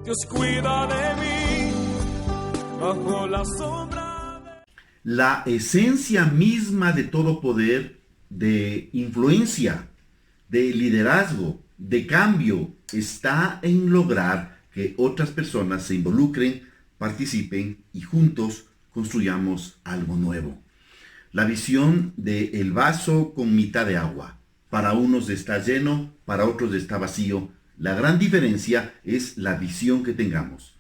Dios cuida de mí bajo la sombra de... La esencia misma de todo poder, de influencia, de liderazgo, de cambio, está en lograr que otras personas se involucren, participen y juntos construyamos algo nuevo. La visión del vaso con mitad de agua. Para unos está lleno, para otros está vacío. La gran diferencia es la visión que tengamos.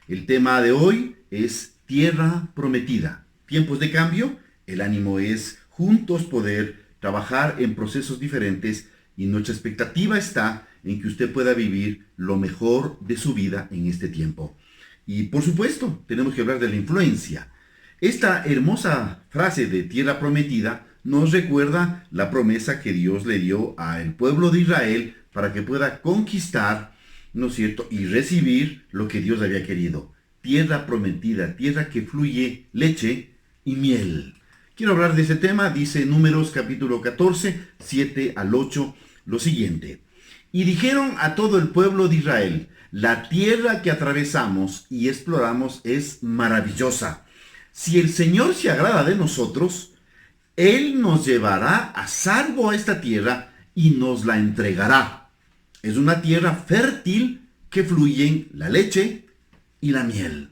El tema de hoy es Tierra Prometida. Tiempos de cambio, el ánimo es juntos poder trabajar en procesos diferentes y nuestra expectativa está en que usted pueda vivir lo mejor de su vida en este tiempo. Y por supuesto, tenemos que hablar de la influencia. Esta hermosa frase de Tierra Prometida nos recuerda la promesa que Dios le dio al pueblo de Israel para que pueda conquistar, ¿no es cierto?, y recibir lo que Dios había querido. Tierra prometida, tierra que fluye leche y miel. Quiero hablar de ese tema, dice Números capítulo 14, 7 al 8, lo siguiente. Y dijeron a todo el pueblo de Israel, la tierra que atravesamos y exploramos es maravillosa. Si el Señor se agrada de nosotros, Él nos llevará a salvo a esta tierra y nos la entregará. Es una tierra fértil que fluyen la leche y la miel.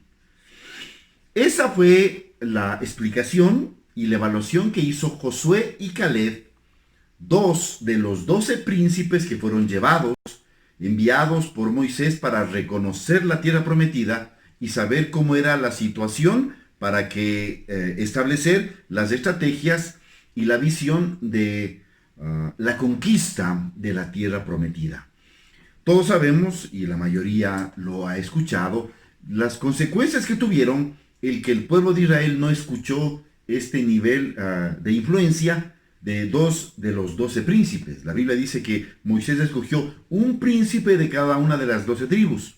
Esa fue la explicación y la evaluación que hizo Josué y Caleb, dos de los 12 príncipes que fueron enviados por Moisés para reconocer la tierra prometida y saber cómo era la situación para que establecer las estrategias y la visión de la conquista de la tierra prometida. Todos sabemos, y la mayoría lo ha escuchado, las consecuencias que tuvieron el que el pueblo de Israel no escuchó este nivel de influencia de dos de los 12 príncipes. La Biblia dice que Moisés escogió un príncipe de cada una de las 12 tribus.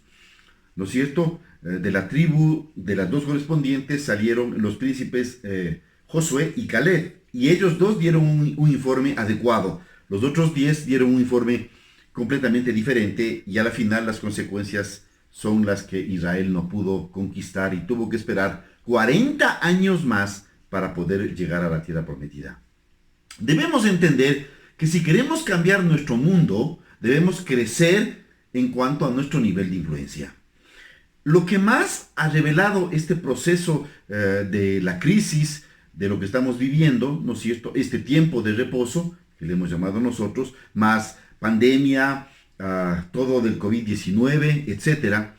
¿No es cierto? De la tribu de las dos correspondientes salieron los príncipes Josué y Caleb. Y ellos dos dieron un informe adecuado. Los otros 10 dieron un informe completamente diferente. Y a la final las consecuencias son las que Israel no pudo conquistar y tuvo que esperar 40 años más para poder llegar a la tierra prometida. Debemos entender que si queremos cambiar nuestro mundo, debemos crecer en cuanto a nuestro nivel de influencia. Lo que más ha revelado este proceso de la crisis, de lo que estamos viviendo, ¿no es cierto?, este tiempo de reposo, que le hemos llamado nosotros, más pandemia, todo del COVID-19, etcétera,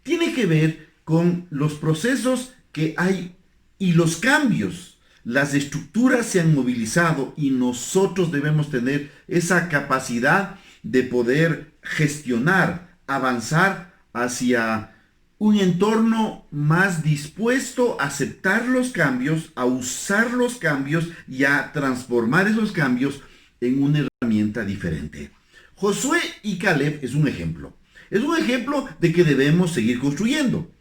tiene que ver con los procesos que hay y los cambios. Las estructuras se han movilizado y nosotros debemos tener esa capacidad de poder gestionar, avanzar hacia un entorno más dispuesto a aceptar los cambios, a usar los cambios y a transformar esos cambios en una herramienta diferente. Josué y Caleb es un ejemplo. Es un ejemplo de que debemos seguir construyendo.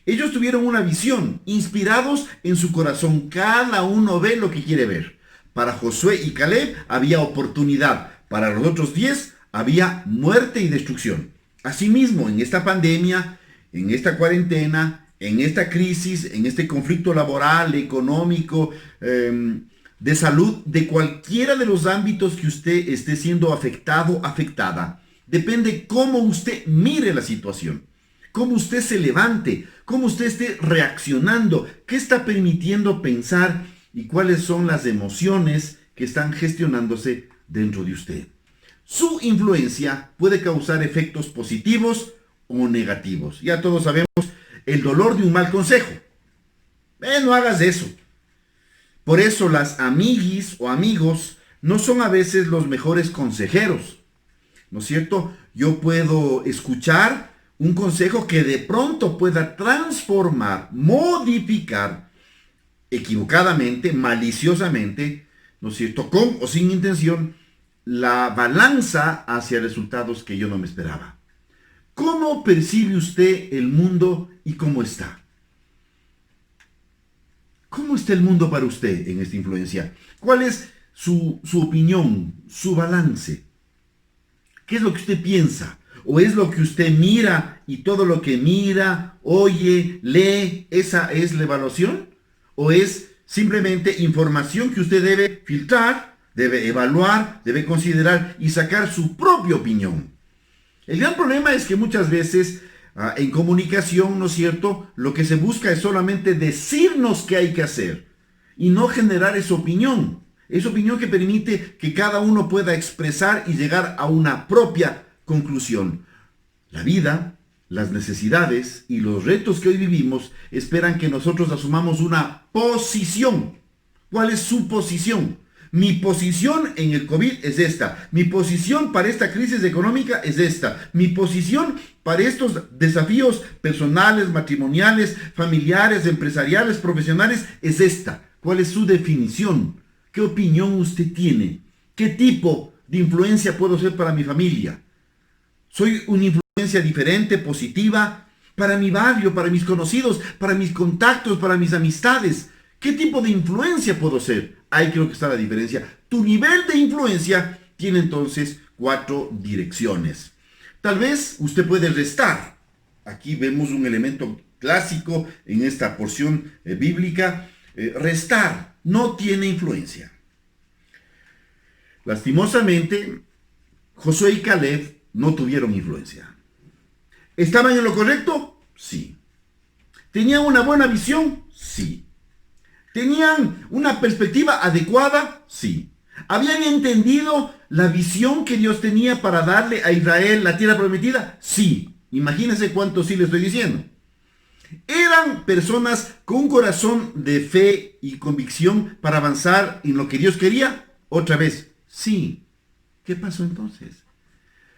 Ellos tuvieron una visión, inspirados en su corazón. Cada uno ve lo que quiere ver. Para Josué y Caleb había oportunidad. Para los otros 10 había muerte y destrucción. Asimismo, en esta pandemia, en esta cuarentena, en esta crisis, en este conflicto laboral, económico, de salud, de cualquiera de los ámbitos que usted esté siendo afectado, afectada, depende cómo usted mire la situación, cómo usted se levante, cómo usted esté reaccionando, qué está permitiendo pensar y cuáles son las emociones que están gestionándose dentro de usted. Su influencia puede causar efectos positivos o negativos. Ya todos sabemos el dolor de un mal consejo. No hagas eso. Por eso las amiguis o amigos no son a veces los mejores consejeros. ¿No es cierto? Yo puedo escuchar un consejo que de pronto pueda transformar, modificar equivocadamente, maliciosamente, ¿no es cierto?, con o sin intención, la balanza hacia resultados que yo no me esperaba. ¿Cómo percibe usted el mundo y cómo está? ¿Cómo está el mundo para usted en esta influencia? ¿Cuál es su opinión, su balance? ¿Qué es lo que usted piensa? ¿O es lo que usted mira y todo lo que mira, oye, lee, esa es la evaluación? ¿O es simplemente información que usted debe filtrar, debe evaluar, debe considerar y sacar su propia opinión? El gran problema es que muchas veces en comunicación, ¿no es cierto?, lo que se busca es solamente decirnos qué hay que hacer y no generar esa opinión que permite que cada uno pueda expresar y llegar a una propia conclusión. La vida, las necesidades y los retos que hoy vivimos esperan que nosotros asumamos una posición. ¿Cuál es su posición? Mi posición en el COVID es esta. Mi posición para esta crisis económica es esta. Mi posición para estos desafíos personales, matrimoniales, familiares, empresariales, profesionales es esta. ¿Cuál es su definición? ¿Qué opinión usted tiene? ¿Qué tipo de influencia puedo ser para mi familia? ¿Soy una influencia diferente, positiva, para mi barrio, para mis conocidos, para mis contactos, para mis amistades? ¿Qué tipo de influencia puedo ser? Ahí creo que está la diferencia. Tu nivel de influencia tiene entonces 4 direcciones. Tal vez usted puede restar. Aquí vemos un elemento clásico en esta porción bíblica. Restar no tiene influencia. Lastimosamente, Josué y Caleb no tuvieron influencia. ¿Estaban en lo correcto? Sí. ¿Tenían una buena visión? Sí. ¿Tenían una perspectiva adecuada? Sí. ¿Habían entendido la visión que Dios tenía para darle a Israel la tierra prometida? Sí. Imagínense cuánto sí le estoy diciendo. ¿Eran personas con un corazón de fe y convicción para avanzar en lo que Dios quería? Otra vez, sí. ¿Qué pasó entonces?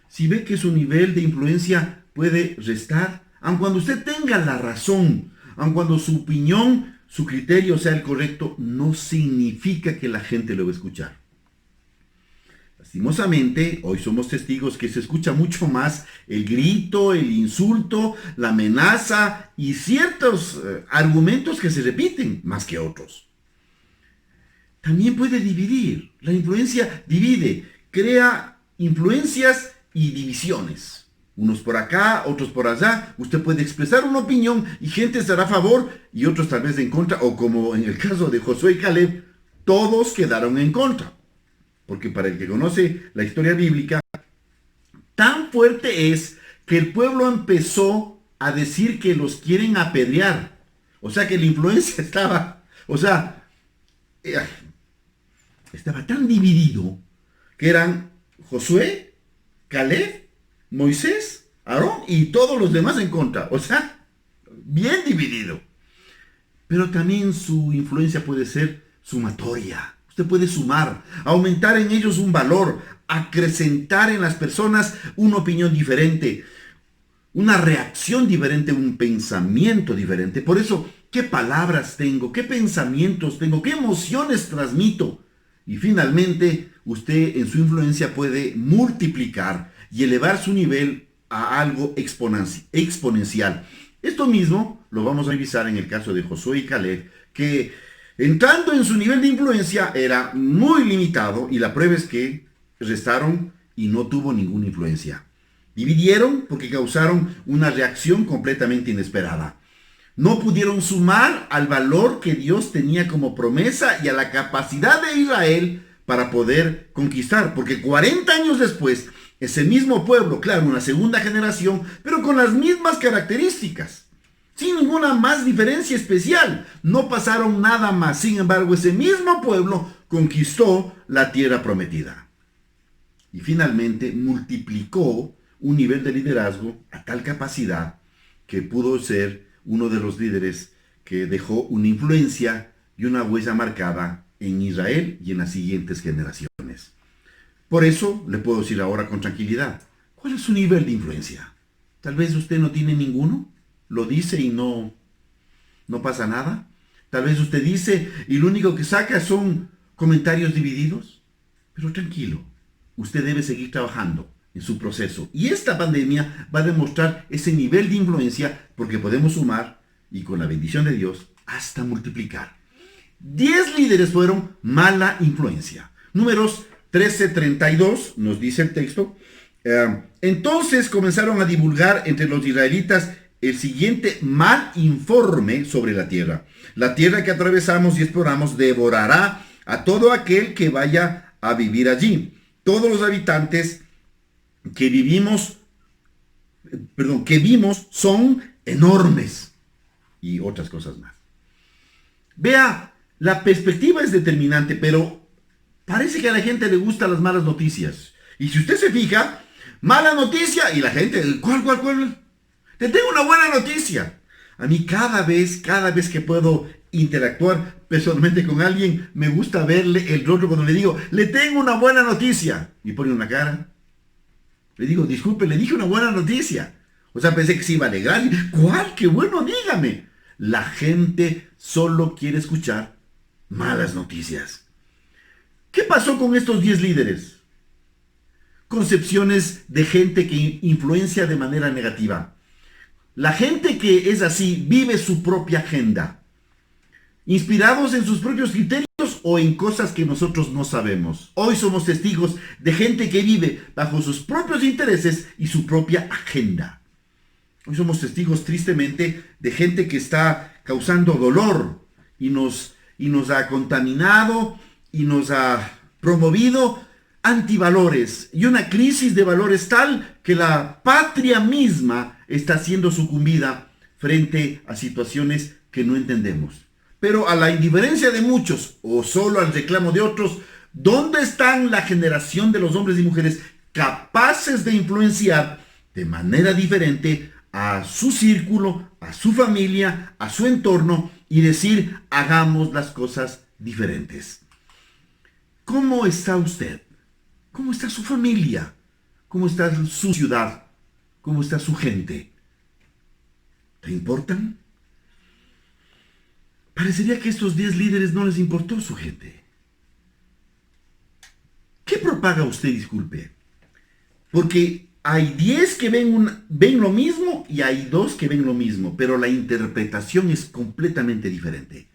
Si ve que su nivel de influencia puede restar, aun cuando usted tenga la razón, aun cuando su opinión, su criterio sea el correcto, no significa que la gente lo va a escuchar. Lastimosamente, hoy somos testigos que se escucha mucho más el grito, el insulto, la amenaza y ciertos argumentos que se repiten más que otros. También puede dividir. La influencia divide, crea influencias y divisiones. Unos por acá, otros por allá. Usted puede expresar una opinión y gente estará a favor y otros tal vez en contra, o como en el caso de Josué y Caleb, todos quedaron en contra. Porque para el que conoce la historia bíblica, tan fuerte es que el pueblo empezó a decir que los quieren apedrear. O sea que la influencia estaba tan dividido que eran Josué, Caleb, Moisés, Aarón y todos los demás en contra. O sea, bien dividido. Pero también su influencia puede ser sumatoria. Usted puede sumar, aumentar en ellos un valor, acrecentar en las personas una opinión diferente, una reacción diferente, un pensamiento diferente. Por eso, ¿qué palabras tengo? ¿Qué pensamientos tengo? ¿Qué emociones transmito? Y finalmente, usted en su influencia puede multiplicar y elevar su nivel a algo exponencial. Esto mismo lo vamos a revisar en el caso de Josué y Caleb, que entrando en su nivel de influencia era muy limitado y la prueba es que restaron y no tuvo ninguna influencia. Dividieron porque causaron una reacción completamente inesperada. No pudieron sumar al valor que Dios tenía como promesa y a la capacidad de Israel para poder conquistar, porque 40 años después, ese mismo pueblo, claro, una segunda generación, pero con las mismas características, sin ninguna más diferencia especial, no pasaron nada más. Sin embargo, ese mismo pueblo conquistó la tierra prometida. Y finalmente multiplicó un nivel de liderazgo a tal capacidad que pudo ser uno de los líderes que dejó una influencia y una huella marcada en Israel y en las siguientes generaciones. Por eso le puedo decir ahora con tranquilidad, ¿cuál es su nivel de influencia? Tal vez usted no tiene ninguno, lo dice y no pasa nada. Tal vez usted dice y lo único que saca son comentarios divididos. Pero tranquilo, usted debe seguir trabajando en su proceso. Y esta pandemia va a demostrar ese nivel de influencia porque podemos sumar y con la bendición de Dios hasta multiplicar. 10 líderes fueron mala influencia. Números 13:32 nos dice el texto. Entonces comenzaron a divulgar entre los israelitas el siguiente mal informe sobre la tierra. La tierra que atravesamos y exploramos devorará a todo aquel que vaya a vivir allí. Todos los habitantes que vimos son enormes y otras cosas más. Vea, la perspectiva es determinante, pero parece que a la gente le gustan las malas noticias. Y si usted se fija, mala noticia y la gente, ¿cuál? Te tengo una buena noticia. A mí cada vez que puedo interactuar personalmente con alguien, me gusta verle el rostro cuando le digo, le tengo una buena noticia. Y pone una cara. Le digo, disculpe, le dije una buena noticia. O sea, pensé que se iba a alegrar. ¿Cuál? ¡Qué bueno! Dígame. La gente solo quiere escuchar malas noticias. ¿Qué pasó con estos 10 líderes? Concepciones de gente que influencia de manera negativa. La gente que es así vive su propia agenda, inspirados en sus propios criterios o en cosas que nosotros no sabemos. Hoy somos testigos de gente que vive bajo sus propios intereses y su propia agenda. Hoy somos testigos tristemente de gente que está causando dolor y nos ha contaminado y nos ha promovido antivalores y una crisis de valores tal que la patria misma está siendo sucumbida frente a situaciones que no entendemos. Pero a la indiferencia de muchos o solo al reclamo de otros, ¿dónde están la generación de los hombres y mujeres capaces de influenciar de manera diferente a su círculo, a su familia, a su entorno y decir, hagamos las cosas diferentes? ¿Cómo está usted? ¿Cómo está su familia? ¿Cómo está su ciudad? ¿Cómo está su gente? ¿Te importan? Parecería que a estos 10 líderes no les importó su gente. ¿Qué propaga usted, disculpe? Porque hay 10 que ven lo mismo y hay 2 que ven lo mismo, pero la interpretación es completamente diferente.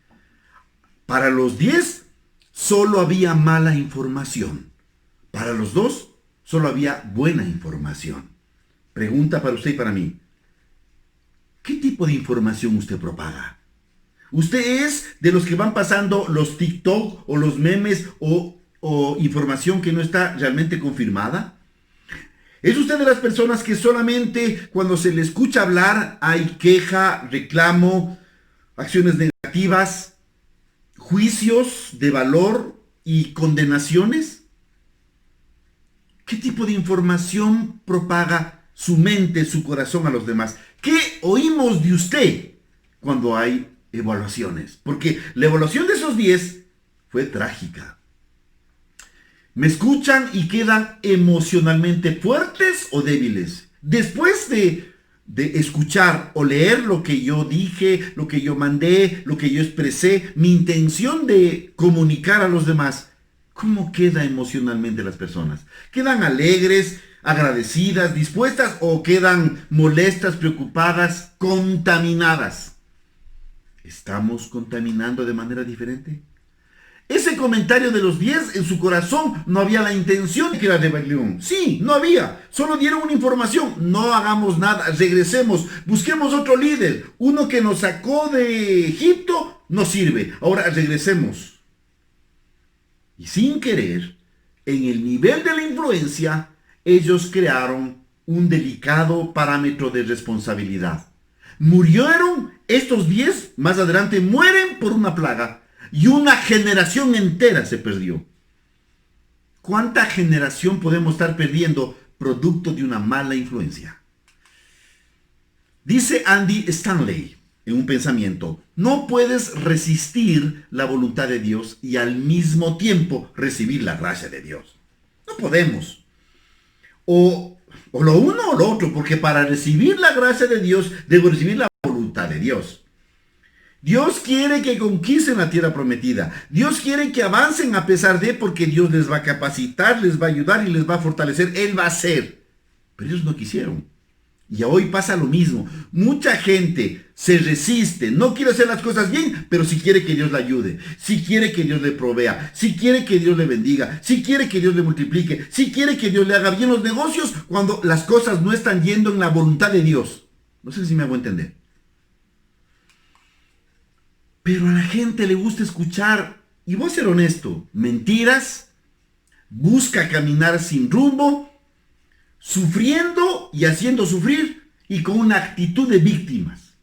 Para los 10 solo había mala información. Para los 2 solo había buena información. Pregunta para usted y para mí. ¿Qué tipo de información usted propaga? ¿Usted es de los que van pasando los TikTok o los memes o información que no está realmente confirmada? ¿Es usted de las personas que solamente cuando se le escucha hablar hay queja, reclamo, acciones negativas, juicios de valor y condenaciones? ¿Qué tipo de información propaga su mente, su corazón a los demás? ¿Qué oímos de usted cuando hay evaluaciones? Porque la evaluación de esos 10 fue trágica. ¿Me escuchan y quedan emocionalmente fuertes o débiles? Después de escuchar o leer lo que yo dije, lo que yo mandé, lo que yo expresé, mi intención de comunicar a los demás, ¿cómo queda emocionalmente las personas? ¿Quedan alegres, agradecidas, dispuestas o quedan molestas, preocupadas, contaminadas? ¿Estamos contaminando de manera diferente? Ese comentario de los 10 en su corazón no había la intención de que la rebelión. Sí, no había. Solo dieron una información. No hagamos nada, regresemos, busquemos otro líder. Uno que nos sacó de Egipto no sirve. Ahora regresemos. Y sin querer, en el nivel de la influencia, ellos crearon un delicado parámetro de responsabilidad. Murieron estos 10, más adelante mueren por una plaga. Y una generación entera se perdió. ¿Cuánta generación podemos estar perdiendo producto de una mala influencia? Dice Andy Stanley en un pensamiento: no puedes resistir la voluntad de Dios y al mismo tiempo recibir la gracia de Dios. No podemos. O lo uno o lo otro, porque para recibir la gracia de Dios debo recibir la voluntad de Dios. Dios quiere que conquisten la tierra prometida. Dios quiere que avancen a pesar de, porque Dios les va a capacitar, les va a ayudar y les va a fortalecer. Él va a hacer. Pero ellos no quisieron. Y hoy pasa lo mismo. Mucha gente se resiste, no quiere hacer las cosas bien, pero si quiere que Dios le ayude, si quiere que Dios le provea, si quiere que Dios le bendiga, si quiere que Dios le multiplique, si quiere que Dios le haga bien los negocios, cuando las cosas no están yendo en la voluntad de Dios. No sé si me hago entender. Pero a la gente le gusta escuchar, y voy a ser honesto, mentiras, busca caminar sin rumbo, sufriendo y haciendo sufrir, y con una actitud de víctimas.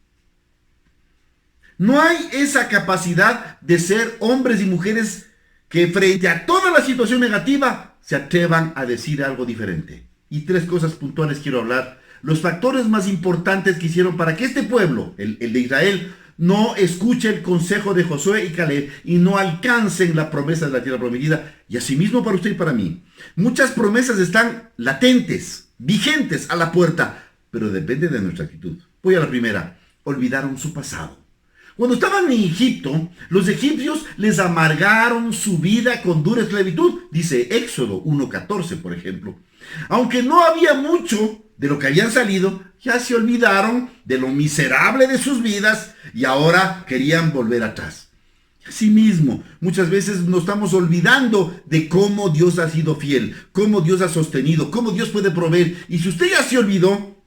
No hay esa capacidad de ser hombres y mujeres que frente a toda la situación negativa se atrevan a decir algo diferente. Y 3 cosas puntuales quiero hablar. Los factores más importantes que hicieron para que este pueblo, el de Israel, no escuche el consejo de Josué y Caleb y no alcancen la promesa de la tierra prometida. Y asimismo para usted y para mí. Muchas promesas están latentes, vigentes a la puerta, pero depende de nuestra actitud. Voy a la primera. Olvidaron su pasado. Cuando estaban en Egipto, los egipcios les amargaron su vida con dura esclavitud. Dice Éxodo 1:14, por ejemplo. Aunque no había mucho de lo que habían salido, ya se olvidaron de lo miserable de sus vidas y ahora querían volver atrás. Asimismo, muchas veces nos estamos olvidando de cómo Dios ha sido fiel, cómo Dios ha sostenido, cómo Dios puede proveer. Y si usted ya se olvidó,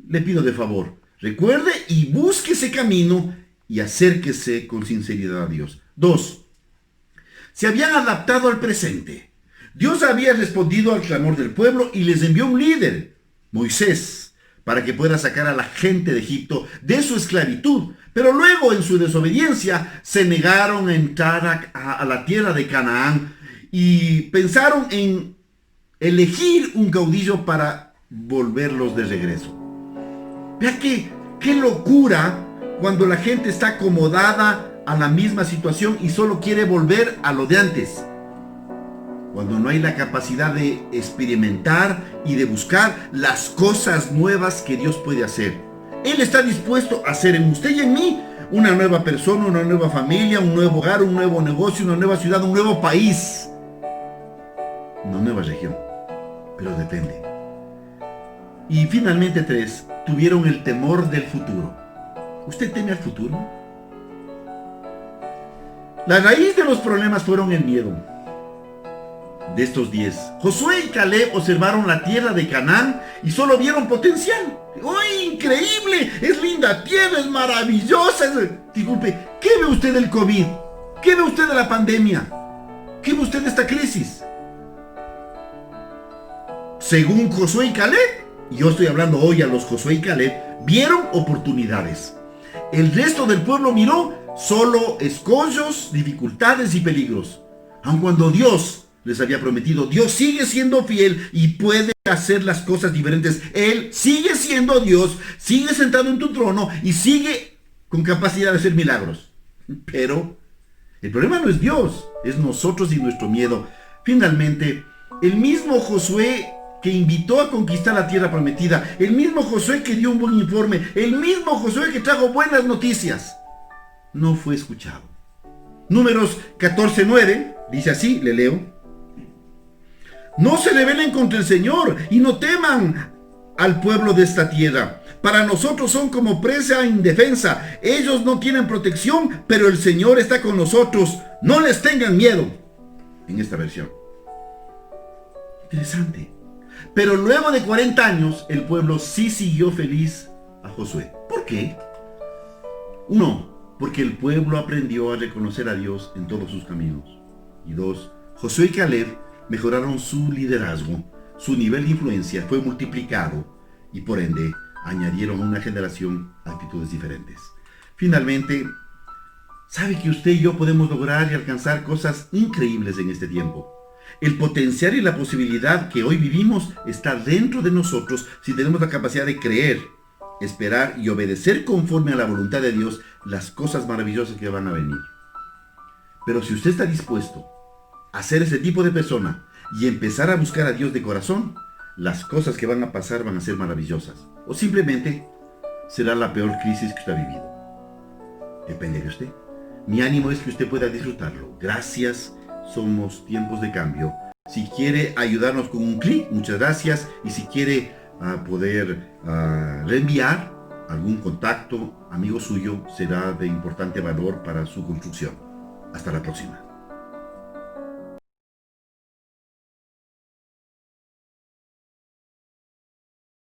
le pido de favor, recuerde y busque ese camino y acérquese con sinceridad a Dios. 2. Se habían adaptado al presente. Dios había respondido al clamor del pueblo y les envió un líder, Moisés, para que pueda sacar a la gente de Egipto de su esclavitud. Pero luego, en su desobediencia, se negaron a entrar a la tierra de Canaán y pensaron en elegir un caudillo para volverlos de regreso. Vea qué locura cuando la gente está acomodada a la misma situación y solo quiere volver a lo de antes. Cuando no hay la capacidad de experimentar y de buscar las cosas nuevas que Dios puede hacer. Él está dispuesto a hacer en usted y en mí una nueva persona, una nueva familia, un nuevo hogar, un nuevo negocio, una nueva ciudad, un nuevo país. Una nueva región. Pero depende. Y finalmente 3, tuvieron el temor del futuro. ¿Usted teme al futuro? La raíz de los problemas fueron el miedo. De estos 10, Josué y Caleb observaron la tierra de Canaán y solo vieron potencial. ¡Oh, increíble! Es linda tierra, es maravillosa. Disculpe, ¿qué ve usted del COVID? ¿Qué ve usted de la pandemia? ¿Qué ve usted de esta crisis? Según Josué y Caleb, y yo estoy hablando hoy a los Josué y Caleb, vieron oportunidades. El resto del pueblo miró solo escollos, dificultades y peligros. Aun cuando Dios les había prometido, Dios sigue siendo fiel y puede hacer las cosas diferentes. Él sigue siendo Dios, sigue sentado en tu trono y sigue con capacidad de hacer milagros. Pero el problema no es Dios, es nosotros y nuestro miedo. Finalmente, el mismo Josué que invitó a conquistar la tierra prometida, el mismo Josué que dio un buen informe, el mismo Josué que trajo buenas noticias, no fue escuchado. Números 14:9 dice así, le leo: no se rebelen contra el Señor y no teman al pueblo de esta tierra. Para nosotros son como presa indefensa. Ellos no tienen protección, pero el Señor está con nosotros. No les tengan miedo. En esta versión. Interesante. Pero luego de 40 años, el pueblo sí siguió feliz a Josué. ¿Por qué? 1, porque el pueblo aprendió a reconocer a Dios en todos sus caminos. Y 2, Josué y Caleb mejoraron su liderazgo, su nivel de influencia fue multiplicado y por ende añadieron a una generación actitudes diferentes. Finalmente, ¿sabe que usted y yo podemos lograr y alcanzar cosas increíbles en este tiempo? El potencial y la posibilidad que hoy vivimos está dentro de nosotros si tenemos la capacidad de creer, esperar y obedecer conforme a la voluntad de Dios las cosas maravillosas que van a venir. Pero si usted está dispuesto a ser ese tipo de persona y empezar a buscar a Dios de corazón, las cosas que van a pasar van a ser maravillosas. O simplemente será la peor crisis que usted ha vivido. Depende de usted. Mi ánimo es que usted pueda disfrutarlo. Gracias. Somos tiempos de cambio. Si quiere ayudarnos con un clic, muchas gracias. Y si quiere poder reenviar algún contacto amigo suyo, será de importante valor para su construcción. Hasta la próxima.